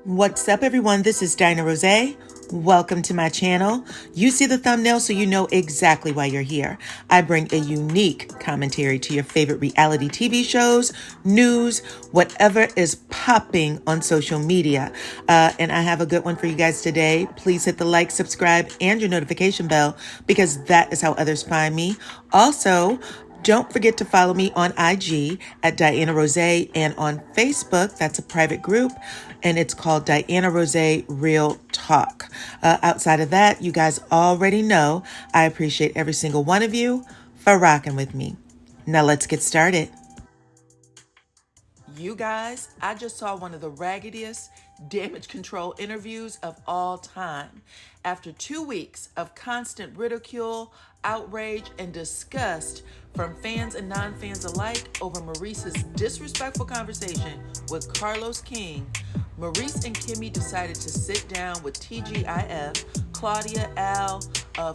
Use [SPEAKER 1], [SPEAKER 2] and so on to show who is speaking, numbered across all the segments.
[SPEAKER 1] What's up, everyone? This is DYANAROZAY. Welcome to my channel. You see the thumbnail, so you know exactly why you're here. I bring a unique commentary to your favorite reality TV shows, news, whatever is popping on social media. And I have a good one for you guys today. Please hit the like, subscribe, and your notification bell because that is how others find me. Also, don't forget to follow me on IG at DYANAROZAY and on Facebook. That's a private group, and it's called DYANAROZAY Real Talk. Outside of that, you guys already know I appreciate every single one of you for rocking with me. Now let's get started. You guys, I just saw one of the raggediest damage control interviews of all time. After 2 weeks of constant ridicule, outrage, and disgust from fans and non-fans alike over Maurice's disrespectful conversation with Carlos King, Maurice and Kimmi decided to sit down with TGIF, Claudia, Al,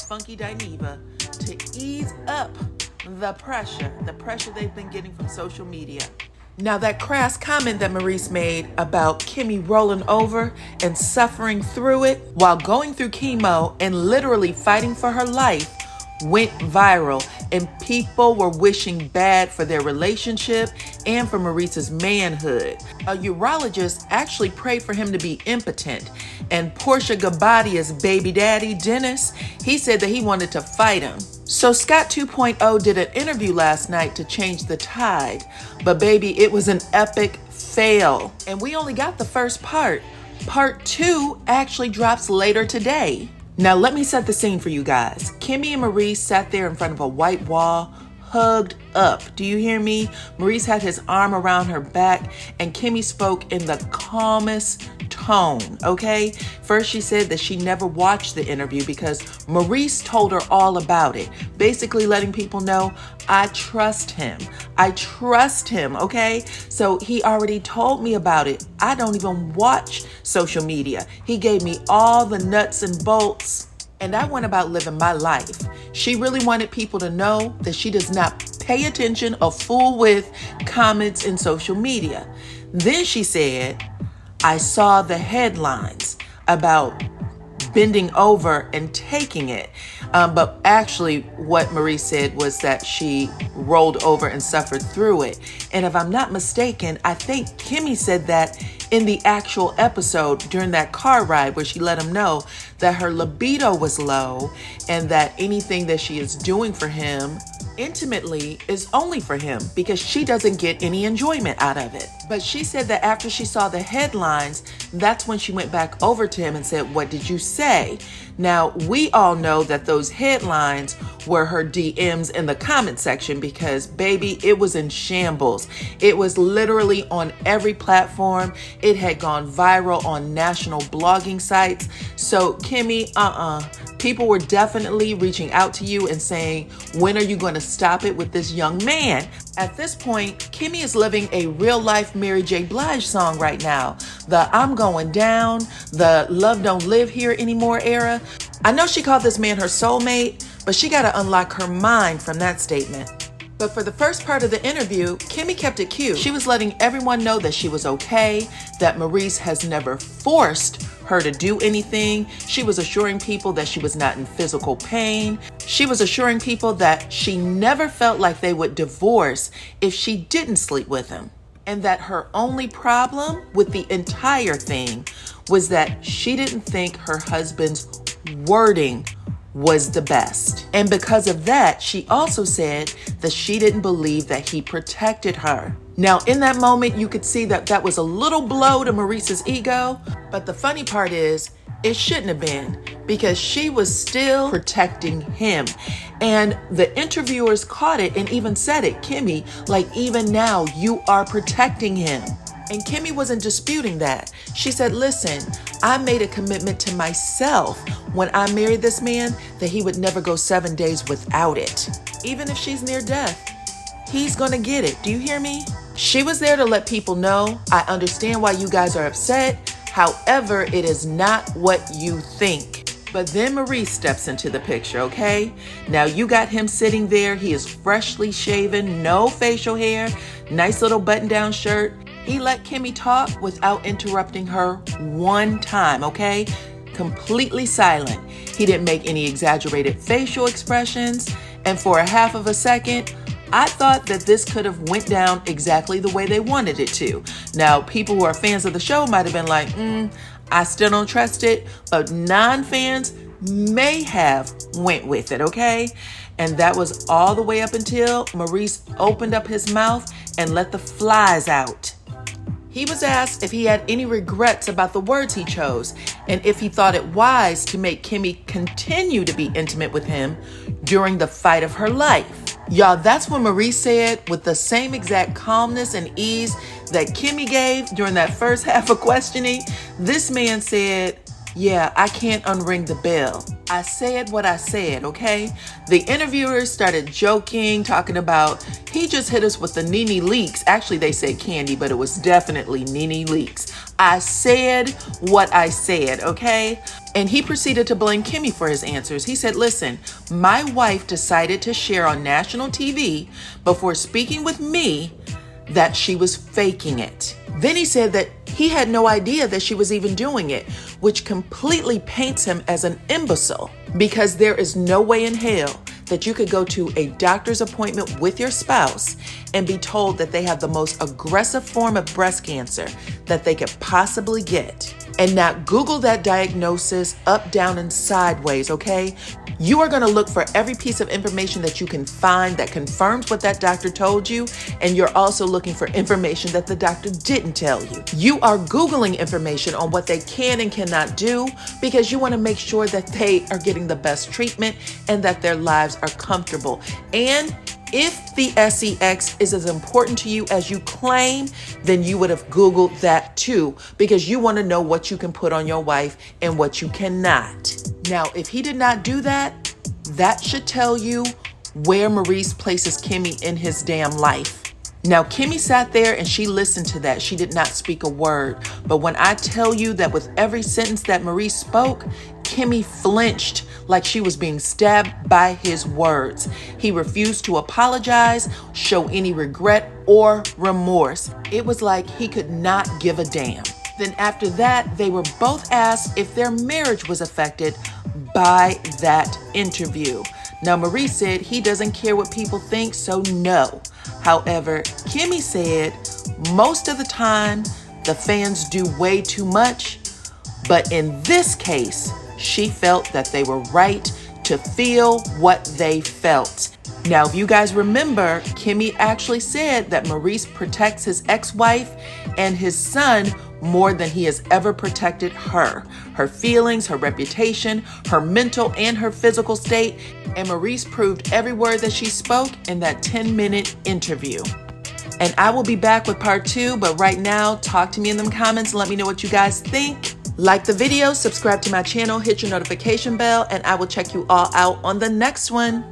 [SPEAKER 1] Funky Dineva, to ease up the pressure they've been getting from social media. Now, that crass comment that Maurice made about Kimmi rolling over and suffering through it while going through chemo and literally fighting for her life went viral, and people were wishing bad for their relationship and for Maurice's manhood. A urologist actually prayed for him to be impotent, and Portia Gabadia's baby daddy, Dennis, he said that he wanted to fight him. So Scott 2.0 did an interview last night to change the tide, but baby, it was an epic fail. And we only got the first part. Part 2 actually drops later today. Now let me set the scene for you guys. Kimmi and Maurice sat there in front of a white wall, hugged up. Do you hear me? Maurice had his arm around her back, and Kimmi spoke in the calmest tone, okay? First, she said that she never watched the interview because Maurice told her all about it, basically letting people know, I trust him. I trust him, okay? So he already told me about it. I don't even watch social media. He gave me all the nuts and bolts, and I went about living my life. She really wanted people to know that she does not pay attention or fool with comments in social media. Then she said, I saw the headlines about bending over and taking it. But actually what Maurice said was that she rolled over and suffered through it. And if I'm not mistaken, I think Kimmi said that in the actual episode during that car ride where she let him know that her libido was low and that anything that she is doing for him intimately is only for him because she doesn't get any enjoyment out of it. But she said that after she saw the headlines, that's when she went back over to him and said, what did you say? Now, we all know that those headlines were her DMs in the comment section because, baby, it was in shambles. It was literally on every platform. It had gone viral on national blogging sites. So, Kimmi, people were definitely reaching out to you and saying, when are you going to stop it with this young man? At this point, Kimmi is living a real-life Mary J. Blige song right now. The I'm going down, the love don't live here anymore era. I know she called this man her soulmate, but she got to unlock her mind from that statement. But for the first part of the interview, Kimmi kept it cute. She was letting everyone know that she was okay, that Maurice has never forced her to do anything. She was assuring people that she was not in physical pain. She was assuring people that she never felt like they would divorce if she didn't sleep with him. And that her only problem with the entire thing was that she didn't think her husband's wording was the best. And because of that, she also said that she didn't believe that he protected her. Now, in that moment, you could see that that was a little blow to Maurice's ego. But the funny part is, it shouldn't have been because she was still protecting him. And the interviewers caught it and even said it, Kimmi, like even now you are protecting him. And Kimmi wasn't disputing that. She said, listen, I made a commitment to myself when I married this man that he would never go 7 days without it. Even if she's near death, he's gonna get it. Do you hear me? She was there to let people know, I understand why you guys are upset. However, it is not what you think. But then Maurice steps into the picture, okay? Now you got him sitting there. He is freshly shaven, no facial hair, nice little button-down shirt. He let Kimmi talk without interrupting her one time, okay? Completely silent. He didn't make any exaggerated facial expressions, and for a half of a second, I thought that this could have went down exactly the way they wanted it to. Now, people who are fans of the show might have been like, I still don't trust it, but non-fans may have went with it, okay? And that was all the way up until Maurice opened up his mouth and let the flies out. He was asked if he had any regrets about the words he chose and if he thought it wise to make Kimmi continue to be intimate with him during the fight of her life. Y'all, that's when Maurice said, with the same exact calmness and ease that Kimmi gave during that first half of questioning, this man said, yeah, I can't unring the bell. I said what I said, okay? The interviewers started joking, talking about, he just hit us with the Nene Leaks. Actually, they said candy, but it was definitely Nene Leaks. I said what I said, okay? And he proceeded to blame Kimmi for his answers. He said, listen, my wife decided to share on national TV before speaking with me that she was faking it. Then he said that he had no idea that she was even doing it, which completely paints him as an imbecile, because there is no way in hell that you could go to a doctor's appointment with your spouse and be told that they have the most aggressive form of breast cancer that they could possibly get, and not Google that diagnosis up, down, and sideways, okay? You are gonna look for every piece of information that you can find that confirms what that doctor told you, and you're also looking for information that the doctor didn't tell you. You are Googling information on what they can and cannot do because you wanna make sure that they are getting the best treatment and that their lives are comfortable. And if the sex is as important to you as you claim, then you would have Googled that too, because you want to know what you can put on your wife and what you cannot. Now, if he did not do that, that should tell you where Maurice places Kimmi in his damn life. Now, Kimmi sat there and she listened to that. She did not speak a word. But when I tell you that with every sentence that Maurice spoke, Kimmi flinched like she was being stabbed by his words. He refused to apologize, show any regret or remorse. It was like he could not give a damn. Then after that, they were both asked if their marriage was affected by that interview. Now, Maurice said he doesn't care what people think, so no. However, Kimmi said most of the time the fans do way too much, but in this case, she felt that they were right to feel what they felt. Now, if you guys remember, Kimmi actually said that Maurice protects his ex-wife and his son more than he has ever protected her. Her feelings, her reputation, her mental and her physical state. And Maurice proved every word that she spoke in that 10-minute interview. And I will be back with part 2, but right now, talk to me in them comments and let me know what you guys think. Like the video, subscribe to my channel, hit your notification bell, and I will check you all out on the next one.